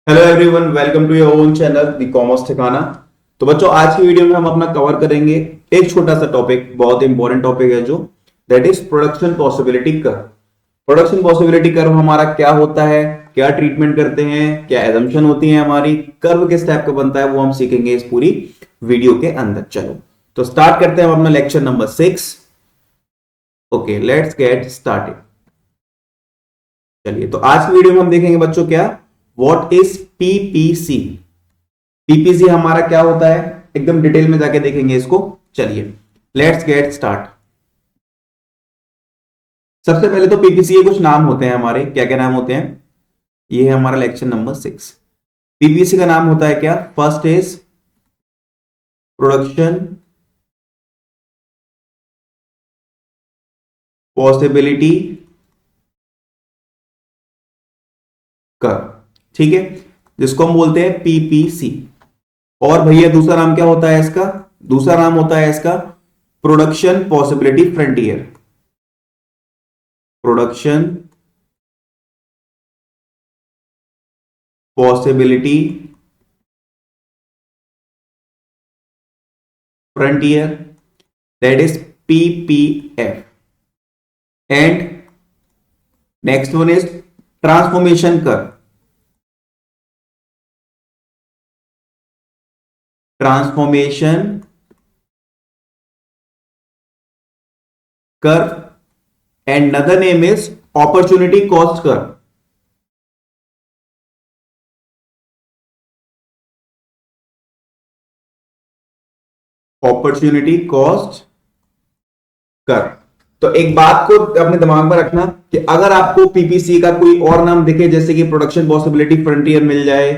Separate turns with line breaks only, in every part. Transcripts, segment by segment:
Hello everyone, welcome to your own channel the commerce ठिकाना। तो बच्चों, आज की वीडियो में हम अपना कवर करेंगे एक छोटा सा टॉपिक, बहुत इंपॉर्टेंट टॉपिक है जो that is production possibility curve. Production possibility curve हमारा क्या होता है, क्या ट्रीटमेंट करते हैं, क्या एजम्पशन होती है हमारी, कर्व किस टाइप का बनता है, वो हम सीखेंगे इस पूरी वीडियो के अंदर। चलो तो स्टार्ट करते हैं हम अपना lecture number 6। Okay, let's get started. चलिए, तो आज की वीडियो में हम देखेंगे बच्चों क्या, व्हाट इज पीपीसी। पीपीसी हमारा क्या होता है, एकदम डिटेल में जाके देखेंगे इसको। चलिए लेट्स गेट स्टार्ट। सबसे पहले तो पीपीसी के कुछ नाम होते हैं हमारे, क्या क्या नाम होते हैं। ये है हमारा लेक्चर नंबर 6। पीपीसी का नाम होता है क्या, first is production possibility curve, ठीक है, जिसको हम बोलते हैं पीपीसी। और भैया दूसरा नाम क्या होता है इसका, दूसरा नाम होता है इसका production possibility frontier. Production possibility frontier, that is PPF. And next one is transformation curve. Transformation curve and another name is opportunity cost curve। Opportunity cost curve. तो एक बात को अपने दिमाग में रखना कि अगर आपको पीपीसी का कोई और नाम दिखे, जैसे कि प्रोडक्शन पॉसिबिलिटी फ्रंटियर मिल जाए,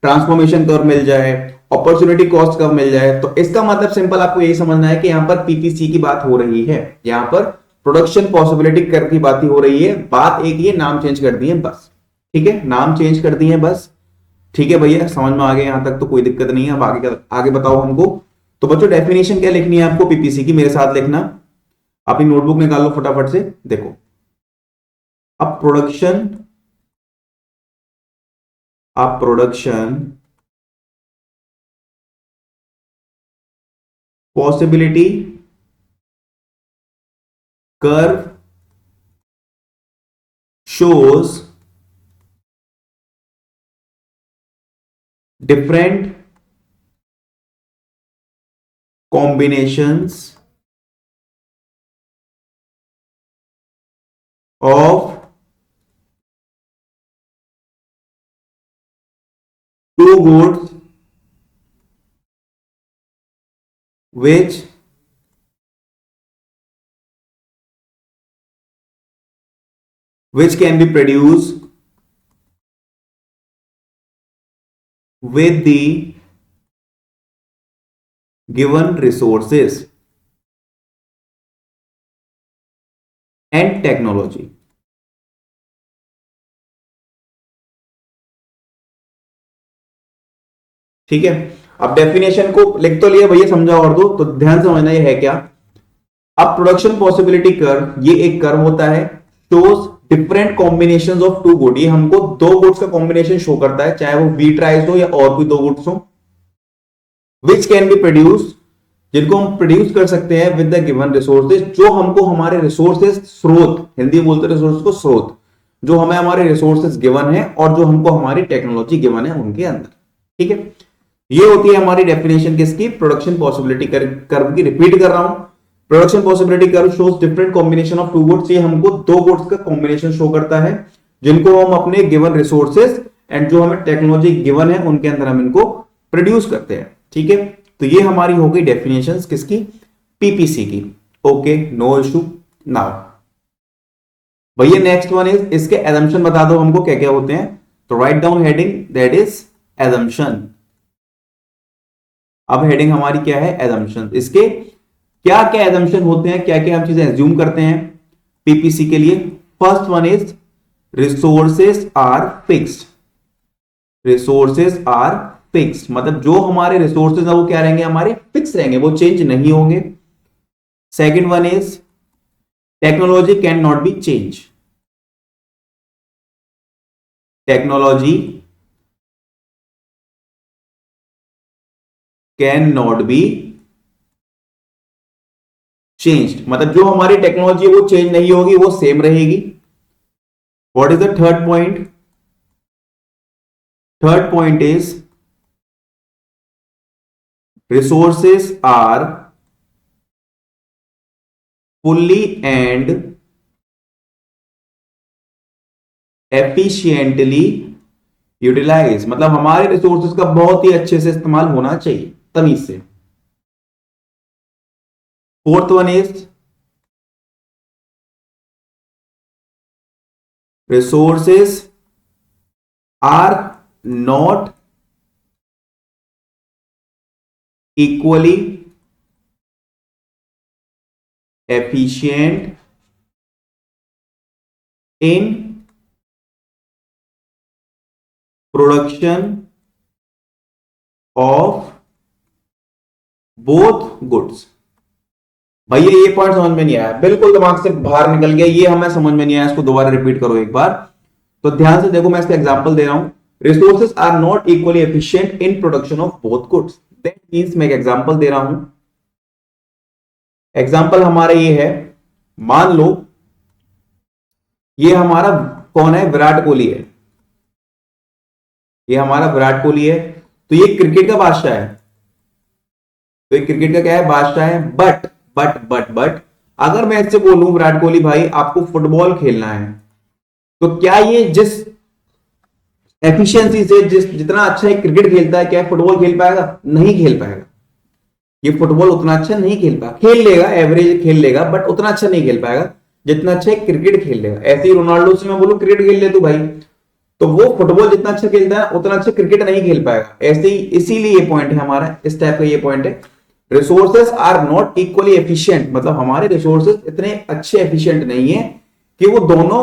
ट्रांसफॉर्मेशन कर्व मिल जाए, अपॉर्चुनिटी कॉस्ट कर्व मिल जाए, तो इसका मतलब सिंपल आपको यही समझना है कि यहां पर पीपीसी की बात हो रही है, यहां पर प्रोडक्शन पॉसिबिलिटी कर्व की बात ही हो रही है। बात एक ही है, नाम चेंज कर दिए बस। ठीक है, नाम चेंज कर दिए बस। ठीक है भैया, समझ में आ गया यहां तक तो कोई दिक्कत नहीं है। अब आगे बताओ हमको। तो बच्चों, डेफिनेशन क्या लिखनी है आपको पीपीसी की, मेरे साथ लिखना। अपनी नोटबुक निकाल लो फटाफट से। देखो, अब production possibility curve shows different combinations of two goods which can be produced with the given resources and technology। ठीक है, अब डेफिनेशन को लिख तो लिया भैया, समझा और दो तो ध्यान से समझना ये है क्या। अब प्रोडक्शन पॉसिबिलिटी कर्व ये एक कर्व होता है, shows different combinations of two good. ये हमको दो गुड्स का कॉम्बिनेशन शो करता है, चाहे वो व्हीट राइस हो या और कोई दो गुड्स हो, विच कैन बी प्रोड्यूस, जिनको हम प्रोड्यूस कर सकते हैं विद द गिवन रिसोर्सेज, जो हमको हमारे रिसोर्सेज, स्रोत, हिंदी में बोलते हैं रिसोर्स को स्रोत, जो हमें हमारे रिसोर्सेज गिवन है और जो हमको हमारी टेक्नोलॉजी गिवन है उनके अंदर। ठीक है, ये होती है हमारी डेफिनेशन किसकी, प्रोडक्शन पॉसिबिलिटी कर्व की। रिपीट कर रहा हूं, production possibility curve shows different combination of two goods. ये हमको दो गुड्स का कॉम्बिनेशन शो करता है, जिनको हम अपने गिवन रिसोर्सेज एंड जो हमें टेक्नोलॉजी गिवन है उनके अंदर हम इनको प्रोड्यूस करते हैं। ठीक है, तो ये हमारी हो गई डेफिनेशन किसकी, पीपीसी की। Okay, no issue. नाउ भैया नेक्स्ट वन इज, इसके एजम्पशन बता दो हमको क्या क्या होते हैं। तो write down heading, that is assumption. अब हेडिंग हमारी क्या है, एजम्पशन। इसके क्या क्या एजम्पशन होते हैं, क्या क्या हम चीजें एज्यूम करते हैं पीपीसी के लिए। First one is resources are fixed. Resources are fixed मतलब जो हमारे रिसोर्सेज है वो क्या रहेंगे, हमारे फिक्स रहेंगे, वो चेंज नहीं होंगे। Second one is technology can not be change. Technology can not be changed, मतलब जो हमारी टेक्नोलॉजी है वो चेंज नहीं होगी, वो सेम रहेगी। What is the third point? Third point is resources are fully and efficiently utilized, मतलब हमारे रिसोर्सेज का बहुत ही अच्छे से इस्तेमाल होना चाहिए तमीज से। Fourth one is resources are not equally efficient in production of both goods। भैया ये पॉइंट समझ में नहीं आया, बिल्कुल दिमाग से बाहर निकल गया, ये हमें समझ में नहीं आया, इसको दोबारा रिपीट करो एक बार। तो ध्यान से देखो, मैं इसका एग्जांपल दे रहा हूं, resources are not equally efficient in production of both goods. That means मैं एक एग्जांपल दे रहा हूं, एग्जांपल हमारा ये है, मान लो ये हमारा कौन है, विराट कोहली है, ये हमारा विराट कोहली है, तो ये क्रिकेट का बादशाह है, तो ये क्रिकेट का क्या है, बादशाह है। बट अगर मैं इससे बोलूं विराट कोहली भाई आपको फुटबॉल खेलना है, तो क्या ये जिस एफिशिएंसी से जितना अच्छा एक क्रिकेट खेलता है, क्या फुटबॉल खेल पाएगा? नहीं खेल पाएगा। ये फुटबॉल उतना अच्छा नहीं खेल पाएगा, खेल लेगा, एवरेज खेल लेगा, बट उतना अच्छा नहीं खेल पाएगा जितना अच्छा एक क्रिकेट खेल लेगा। ऐसे ही रोनाल्डो से मैं बोलूं क्रिकेट खेल ले तू भाई, तो वो फुटबॉल जितना अच्छा खेलता है उतना अच्छा क्रिकेट नहीं खेल पाएगा। ऐसे ही, इसीलिए ये पॉइंट है हमारा, इस टाइप का ये पॉइंट है, resources are not equally efficient, मतलब हमारे रिसोर्सेस इतने अच्छे एफिशिएंट नहीं है कि वो दोनों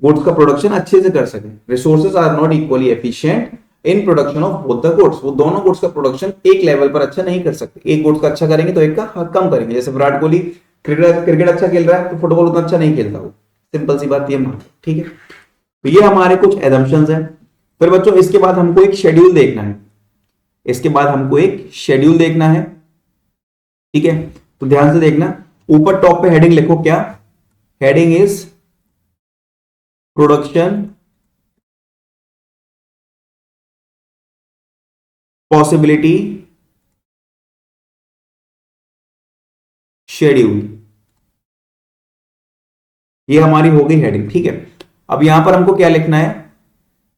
गुड्स का प्रोडक्शन अच्छे से कर सके। Resources are not equally efficient in production of both the goods, वो दोनों गुड्स का प्रोडक्शन एक लेवल पर अच्छा नहीं कर सकते। एक गुड्स का अच्छा करेंगे तो एक का कम करेंगे। जैसे विराट कोहली क्रिकेट अच्छा खेल रहा है तो फुटबॉल उतना अच्छा नहीं खेलता, वो सिंपल सी बात ये मान, ठीक है। तो ये हमारे कुछ एजम्पशंस हैं। फिर बच्चों इसके बाद हमको एक शेड्यूल देखना है, इसके बाद हमको एक शेड्यूल देखना है, ठीक है। तो ध्यान से देखना, ऊपर टॉप पे हेडिंग लिखो, क्या heading is production possibility schedule, ये हमारी हो गई हेडिंग, ठीक है। अब यहां पर हमको क्या लिखना है,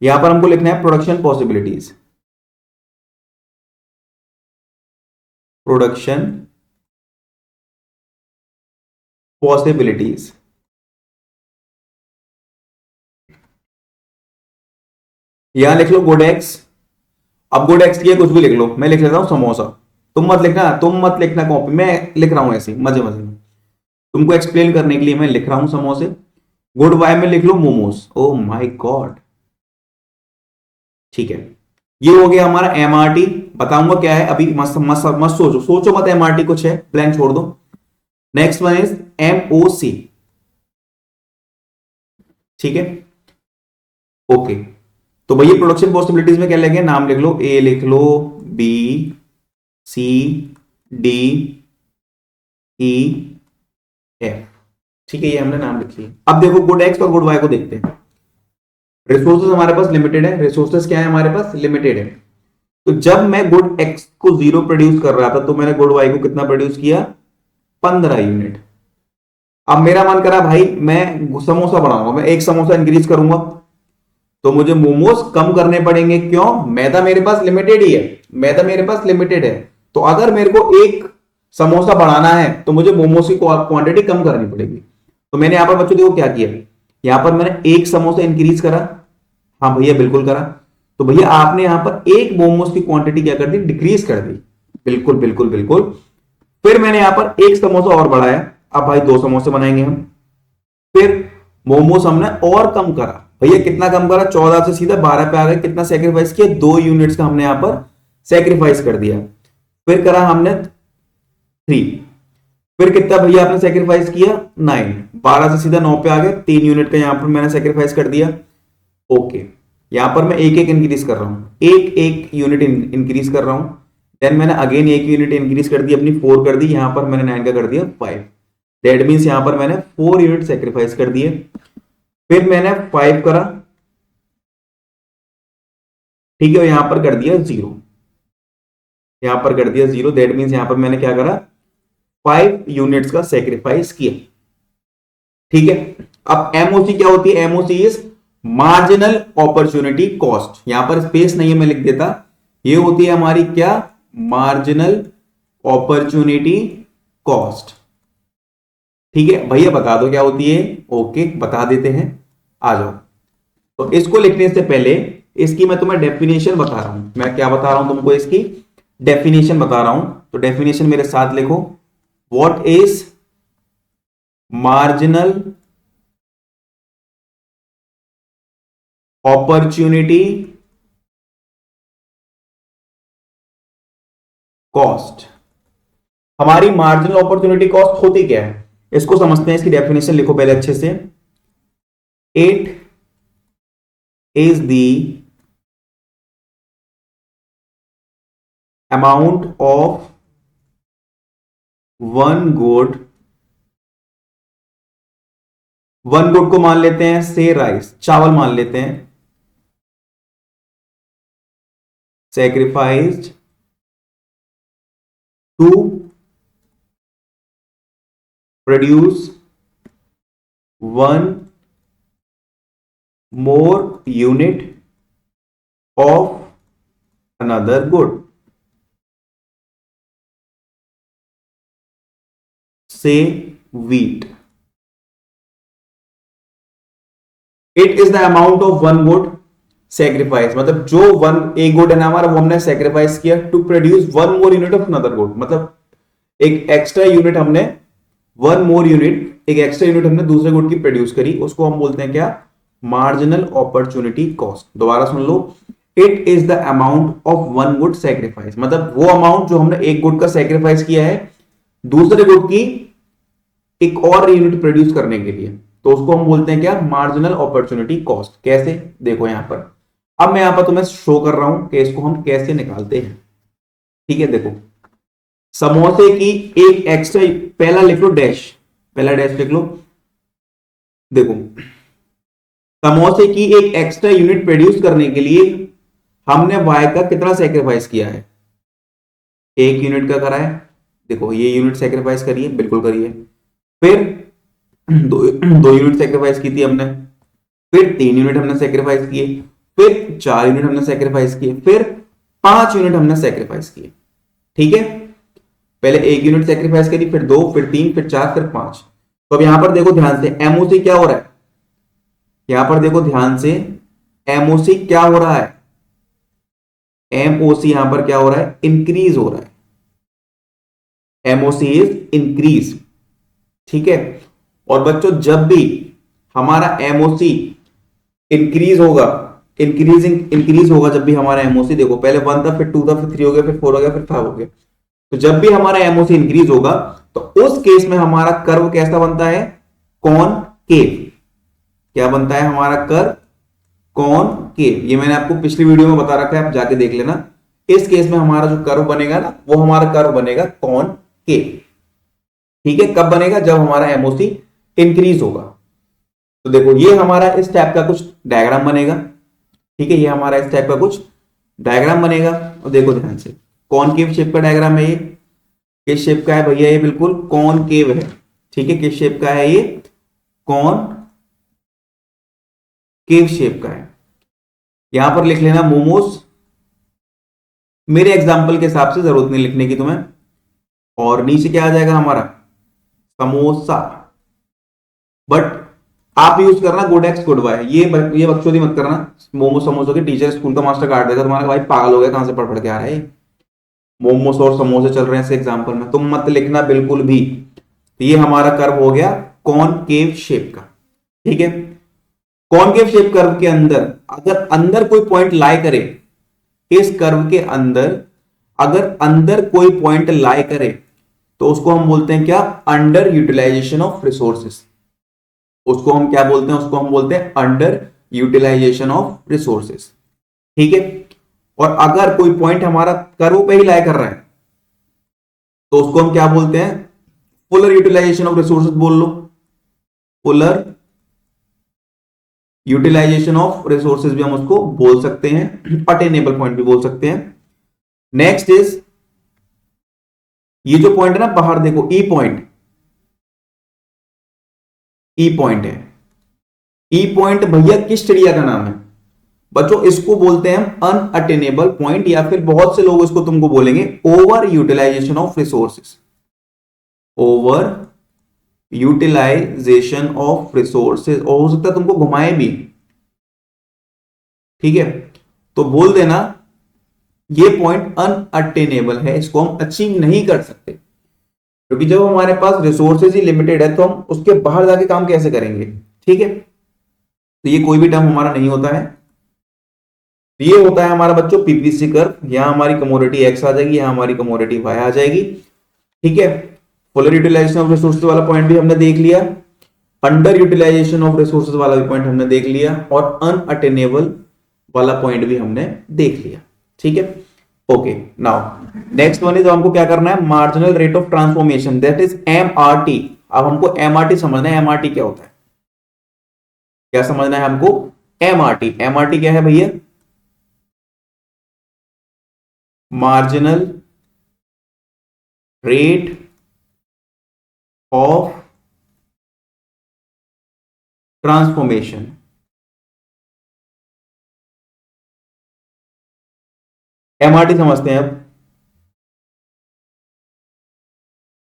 यहां पर हमको लिखना है प्रोडक्शन पॉसिबिलिटीज, प्रोडक्शन पॉसिबिलिटीज। यहां लिख लो गुड एक्स, अब गुड एक्स की कुछ भी लिख लो, मैं लिख लेता हूं समोसा, तुम मत लिखना कॉपी, मैं लिख रहा हूं ऐसे मजे मजे में, तुमको एक्सप्लेन करने के लिए मैं लिख रहा हूं समोसे। गुड वाई में लिख लो मोमोज, ओ माय गॉड, ठीक है। ये हो गया हमारा एमआरटी, बताऊंगा क्या है अभी, मत मत मत सोचो मत, एमआरटी कुछ है, ब्लैंक छोड़ दो। नेक्स्ट वन इज एमओसी, ठीक है, ओके। तो भैया प्रोडक्शन पॉसिबिलिटीज में क्या लिखेंगे, नाम लिख लो, ए लिख लो, B C D E F, ठीक है, ये हमने नाम लिख लिया। अब देखो गुड एक्स और गुड वाई को देखते हैं। रिसोर्सेज हमारे पास लिमिटेड है, रिसोर्सेज क्या है हमारे पास, लिमिटेड है। तो जब मैं गुड एक्स को 0 प्रोड्यूस कर रहा था तो मैंने गुड वाई को कितना प्रोड्यूस किया, 15 यूनिट। अब मेरा मन करा भाई मैं समोसा बनाऊंगा, मैं एक समोसा इंक्रीज करूंगा, तो मुझे मोमोज कम करने पड़ेंगे, क्यों, मैदा मेरे पास लिमिटेड ही है, मैदा मेरे पास लिमिटेड है। तो अगर मेरे को एक समोसा बढ़ाना है तो मुझे मोमोज की क्वांटिटी कम करनी पड़ेगी। तो मैंने यहां पर बच्चों देखो क्या किया, यहां पर मैंने एक समोसा इंक्रीज करा, हाँ भैया बिल्कुल करा। तो भैया आपने यहां पर एक मोमोज की क्वांटिटी क्या कर दी, डिक्रीज कर दी, बिल्कुल बिल्कुल बिल्कुल। फिर मैंने यहां पर एक समोसा और बढ़ाया, अब भाई 2 समोसे बनाएंगे हम। फिर मोमोज हमने और कम करा, भैया कितना कम करा, 14 से सीधा 12 पे आ गए, कितना सेक्रीफाइस किया, 2 यूनिट्स का हमने यहां पर सेक्रीफाइस कर दिया। फिर करा हमने 3, फिर कितना भैया आपने सेक्रीफाइस किया, 9, 12 से सीधा 9 पे आ गए, 3 यूनिट का यहां पर मैंने सेक्रीफाइस कर दिया, ओके। यहां पर मैं एक एक इंक्रीज कर रहा हूं, एक एक यूनिट इंक्रीज कर रहा हूं। देन मैंने अगेन एक यूनिट इंक्रीज कर दी अपनी, 4 कर दी, यहां पर मैंने 9 का कर दिया 5। दैट मीन्स यहां पर मैंने 4 यूनिट सेक्रीफाइस कर दिए। फिर मैंने 5 करा, ठीक है, यहां पर कर दिया 0, यहां पर कर दिया 0। दैट मीन्स यहां पर मैंने क्या करा, 5 यूनिट्स का सेक्रीफाइस किया, ठीक है। अब एमओसी क्या होती है, MOC is marginal opportunity cost. यहां पर स्पेस नहीं है, मैं लिख देता, ये होती है हमारी क्या, मार्जिनल अपॉर्चुनिटी कॉस्ट, ठीक है। भैया बता दो क्या होती है, ओके बता देते हैं, आ जाओ। तो इसको लिखने से पहले इसकी मैं तुम्हें डेफिनेशन बता रहा हूं, मैं क्या बता रहा हूं तुमको, इसकी डेफिनेशन बता रहा हूं। तो डेफिनेशन मेरे साथ लिखो, what is marginal opportunity cost. हमारी मार्जिनल अपॉर्चुनिटी कॉस्ट होती क्या है, इसको समझते हैं, इसकी डेफिनेशन लिखो पहले अच्छे से। It is the amount of one good को मान लेते हैं से राइस, चावल मान लेते हैं, sacrificed to produce one more unit of another good, say wheat. It is the amount of one good sacrifice, मतलब जो एक गुड है ना हमारा, वो हमने सेक्रीफाइस किया to produce one more unit of another good, मतलब एक एक्स्ट्रा यूनिट हमने, वन मोर यूनिट, एक एक्स्ट्रा यूनिट हमने दूसरे गुड की प्रोड्यूस करी, उसको हम बोलते हैं क्या, मार्जिनल अपॉर्चुनिटी कॉस्ट। दोबारा सुन लो, it is the amount of one good sacrifice, मतलब वो अमाउंट जो हमने एक गुड का सेक्रीफाइस किया है दूसरे गुड की एक और यूनिट प्रोड्यूस करने के लिए, तो उसको हम बोलते हैं क्या, मार्जिनल अपॉर्चुनिटी कॉस्ट। कैसे, देखो यहां पर, अब मैं यहां पर तुम्हें शो कर रहा हूं कि इसको हम कैसे निकालते हैं, ठीक है। देखो, समोसे की एक एक्स्ट्रा, पहला लिख लो डैश, पहला डैश लिख लो। देखो, समोसे की एक एक्स्ट्रा यूनिट प्रोड्यूस करने के लिए हमने वाई का कितना सेक्रीफाइस किया है, एक यूनिट का करा है। देखो ये यूनिट सेक्रीफाइस करिए, बिल्कुल करिए। फिर दो यूनिट सेक्रीफाइस की थी हमने, फिर 3 यूनिट हमने सेक्रीफाइस किए, फिर 4 यूनिट हमने सेक्रीफाइस किए, फिर 5 यूनिट हमने सेक्रीफाइस किए, ठीक है। पहले 1 यूनिट सेक्रीफाइस करी, फिर 2, फिर 3, फिर 4, फिर 5। तो अब यहां पर देखो ध्यान से, एमओसी क्या हो रहा है, यहां पर देखो ध्यान से, एमओसी क्या हो रहा है, एमओसी यहां पर क्या हो रहा है, इंक्रीज हो रहा है, एमओसी इज इंक्रीज, ठीक है। और बच्चों जब भी हमारा एमओसी इंक्रीज होगा, इंक्रीज होगा जब भी हमारा एमओसी, देखो पहले 1 था, फिर 2 था, फिर 3 हो गया, फिर 4 हो गया, फिर 5 हो गया, तो जब भी हमारा एमओसी इंक्रीज होगा तो उस केस में हमारा कर्व कैसा बनता है, कॉनकेव। क्या बनता है हमारा कर्व, कॉनकेव। ये मैंने आपको पिछली वीडियो में बता रखा है, आप जाके देख लेना। इस केस में हमारा जो कर्व बनेगा ना, वो हमारा कर्व बनेगा कॉनकेव, ठीक है। कब बनेगा, जब हमारा एमओसी इंक्रीज होगा। तो देखो ये हमारा इस टाइप का कुछ डायग्राम बनेगा, ठीक है, ये हमारा इस टाइप का कुछ डायग्राम बनेगा। और देखो ध्यान से, कॉनकेव शेप का डायग्राम है ये, किस शेप का है भैया, ये बिल्कुल कॉनकेव है, ठीक है। किस शेप का है ये, कॉनकेव शेप का है। यहां पर लिख लेना मोमोज, मेरे एग्जाम्पल के हिसाब से, जरूरत नहीं लिखने की तुम्हें। और नीचे क्या आ जाएगा हमारा, समोसा। बट आप यूज करना गुड एक्स गुड वाई, ये बकचोदी मत करना। मोमो समोसों के टीचर स्कूल का मास्टर काट देगा तुम्हारा, भाई पागल हो गया, कहां से पढ़ पढ़ के आ रहा है, मोमोस और समोसे चल रहे हैं इस एग्जाम्पल में, तुम मत लिखना बिल्कुल भी। ये हमारा कर्व हो गया कॉनकेव शेप का, ठीक है। कॉनकेव शेप कर्व के अंदर अगर अंदर कोई पॉइंट लाई करे, इस कर्व के अंदर अगर अंदर कोई पॉइंट लाई करे, तो उसको हम बोलते हैं क्या, अंडर यूटिलाइजेशन ऑफ रिसोर्सेस। उसको हम क्या बोलते हैं, उसको हम बोलते हैं अंडर यूटिलाइजेशन ऑफ रिसोर्सेस, ठीक है। और अगर कोई पॉइंट हमारा कर्व पे ही लाई कर रहा है तो उसको हम क्या बोलते हैं, फुलर यूटिलाइजेशन ऑफ रिसोर्सेज बोल लो, फुलर यूटिलाइजेशन ऑफ रिसोर्सेज भी हम उसको बोल सकते हैं, अटेनेबल पॉइंट भी बोल सकते हैं। नेक्स्ट इज ये जो पॉइंट है ना बाहर देखो, ई पॉइंट, ई पॉइंट है। ई पॉइंट भैया किस चिड़िया का नाम है बच्चों, इसको बोलते हैं हम अनअटेनेबल पॉइंट, या फिर बहुत से लोग इसको तुमको बोलेंगे over utilization of resources, over utilization of resources, और हो सकता है तुमको घुमाए भी, ठीक है। तो बोल देना ये पॉइंट अनअटेनेबल है, इसको हम अचीव नहीं कर सकते, क्योंकि जब हमारे पास रिसोर्सेज ही लिमिटेड है तो हम उसके बाहर जाके काम कैसे करेंगे, ठीक है। तो ये कोई भी टर्म हमारा नहीं होता है। ये होता है हमारा बच्चों पीपीसी कर्व, यहां हमारी कमोडिटी एक्स आ जाएगी, यहां हमारी कमोडिटी वाई आ जाएगी, ठीक है। फुलर यूटिलाइजेशन ऑफ रिसोर्सेज वाला पॉइंट भी हमने देख लिया, अंडर यूटिलाइजेशन ऑफ रिसोर्सेज वाला भी पॉइंट हमने देख लिया, और अनअटेनेबल वाला पॉइंट भी हमने देख लिया, ठीक है। Okay, now next one is, हमको क्या करना है, marginal rate of transformation, that is MRT. अब हमको एमआरटी समझना है, एमआरटी क्या होता है, क्या समझना है हमको, एमआरटी। एमआरटी क्या है भैया, marginal rate of transformation. MRT समझते हैं अब,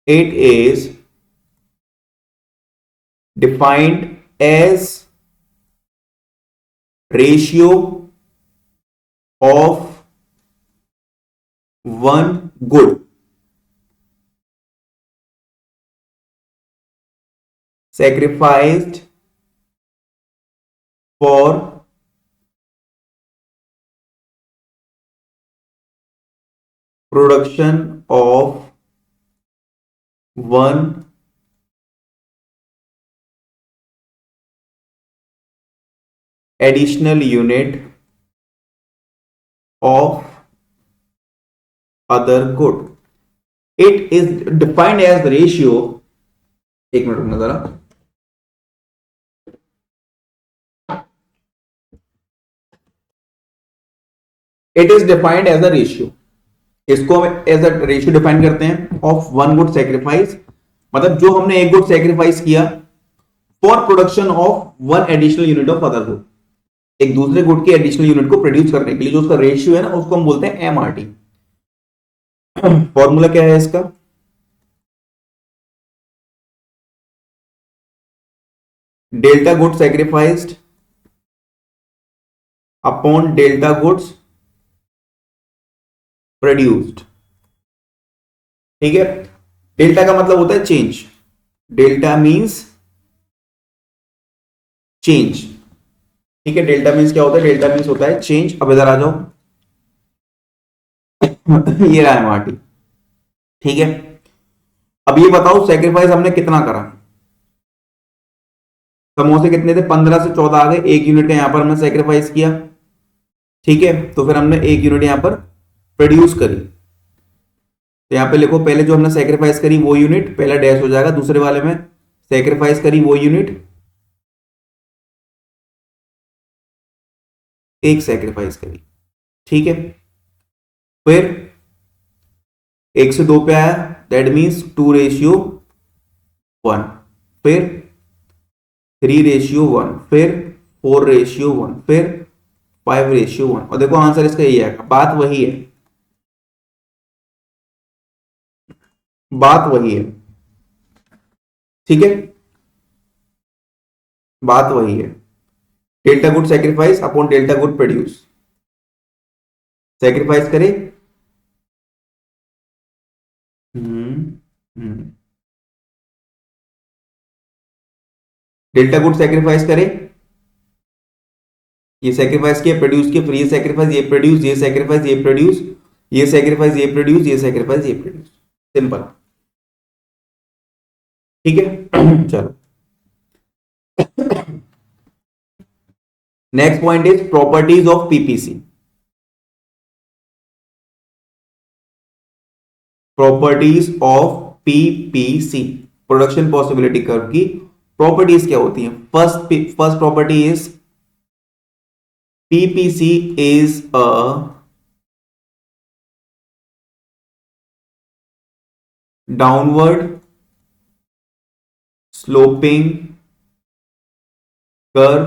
it is defined as ratio of one good sacrificed for production of one additional unit of other good. It is defined as the ratio, एक minute रुकना जरा, it is defined as a ratio, इसको हम as a ratio define करते हैं of one good sacrifice, मतलब जो हमने एक गुड सेक्रीफाइस किया for production of one additional unit of other good, एक दूसरे गुड की एडिशनल यूनिट को प्रोड्यूस करने के लिए जो उसका रेशियो है ना, उसको हम बोलते हैं एमआरटी। फॉर्मूला क्या है इसका, delta good sacrificed upon delta goods produced, ठीक है। डेल्टा का मतलब होता है चेंज, डेल्टा मींस चेंज, ठीक है। डेल्टा मींस क्या होता है, डेल्टा मींस होता है चेंज। अब इधर आ जाओ, ये रहा एमआरटी, ठीक है। अब ये बताओ सेक्रीफाइस हमने कितना करा, समोसे कितने थे, 15 से 14 आ गए, एक यूनिट का यहां पर हमने सेक्रीफाइस किया, ठीक है। तो फिर हमने एक यूनिट यहां पर प्रोड्यूस करी, तो यहां पे लिखो पहले जो हमने सेक्रीफाइस करी वो यूनिट, पहला डैश हो जाएगा, दूसरे वाले में सेक्रीफाइस करी वो यूनिट, एक सेक्रीफाइस करी, ठीक है। फिर 1 से 2 पे आया, दैट मीन्स 2:1, फिर 3:1, फिर 4:1, फिर 5:1, और देखो आंसर इसका यही आएगा। बात वही है, बात वही है, ठीक है, बात वही है। Delta good sacrifice upon delta good produce, sacrifice करे, डेल्टा गुड सेक्रीफाइस करे, ये सेक्रीफाइस किया, प्रोड्यूस किया, फिर ये सेक्रीफाइस, ये प्रोड्यूस, ये सेक्रीफाइस, ये प्रोड्यूस, ये सेक्रीफाइस, ये प्रोड्यूस, ये सेक्रीफाइस, ये प्रोड्यूस, सिंपल, ठीक है। चलो next point is properties of PPC. Properties of PPC, production possibility curve की प्रॉपर्टीज क्या होती हैं? First property is PPC is a downward sloping curve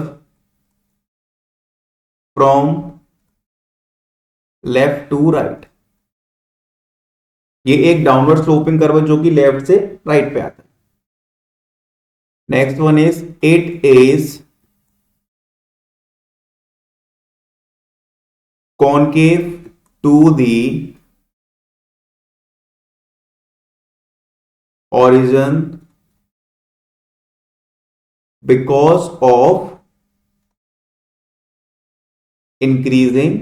from left to right. ये एक डाउनवर्ड स्लोपिंग कर्व है जो कि लेफ्ट से राइट पे आता है। Next one is it is concave to the origin because of increasing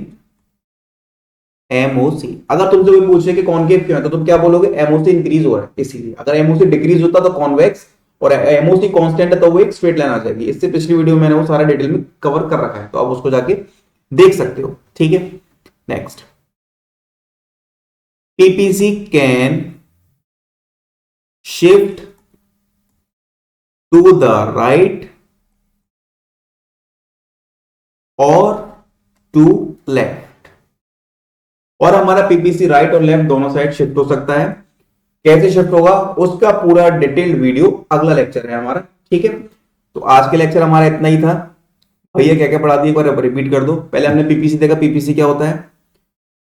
MOC। अगर तुमसे कोई पूछे कि कॉनकेव क्यों है तो तुम क्या बोलोगे? MOC इंक्रीज हो रहा है इसीलिए। अगर MOC डिक्रीज होता तो कॉन्वेक्स, और MOC कांस्टेंट है तो वो एक स्ट्रेट लाइन आ जाएगी। इससे पिछली वीडियो में मैंने वो सारा डिटेल में कवर कर रखा है, तो आप उसको जाके देख सकते हो। ठीक है, next, PPC can shift to the right or to left, और हमारा पीपीसी राइट और लेफ्ट दोनों साइड शिफ्ट हो सकता है। कैसे शिफ्ट होगा उसका पूरा डिटेल्ड वीडियो अगला लेक्चर है हमारा। ठीक है, तो आज के लेक्चर हमारा इतना ही था। भैया क्या क्या पढ़ा दिया एक बार रिपीट कर दो। पहले हमने पीपीसी देखा, पीपीसी क्या होता है,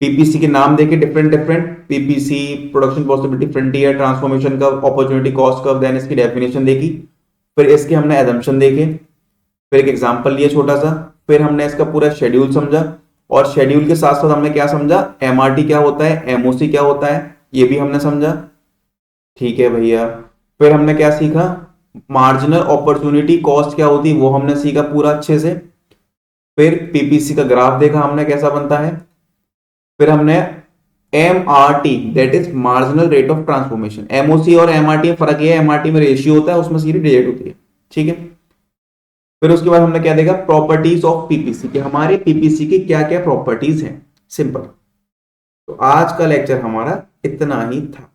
पीपीसी के नाम देखे different different, PPC production possibility frontier, transformation curve, opportunity cost curve, then इसकी डेफिनेशन देखी, फिर इसके हमने एजम्पशन देखे, फिर एक एग्जांपल लिया छोटा सा, फिर हमने इसका पूरा शेड्यूल समझा, और शेड्यूल के साथ साथ हमने क्या समझा, एमआरटी क्या होता है, एमओसी क्या होता है, ये भी हमने समझा। ठीक है भैया, फिर हमने क्या सीखा, मार्जिनल अपॉर्चुनिटी कॉस्ट क्या होती है वो हमने सीखा पूरा अच्छे से। फिर पीपीसी का ग्राफ देखा हमने कैसा बनता है। फिर हमने MRT that is marginal rate of transformation, MOC और एमआरटी में फर्क ये है, एमआरटी में रेशियो होता है, उसमें सीधी डिजिट होती है। ठीक है, फिर उसके बाद हमने क्या देखा, प्रॉपर्टीज ऑफ पीपीसी, कि हमारे पीपीसी की क्या क्या प्रॉपर्टीज हैं। सिंपल। तो आज का लेक्चर हमारा इतना ही था।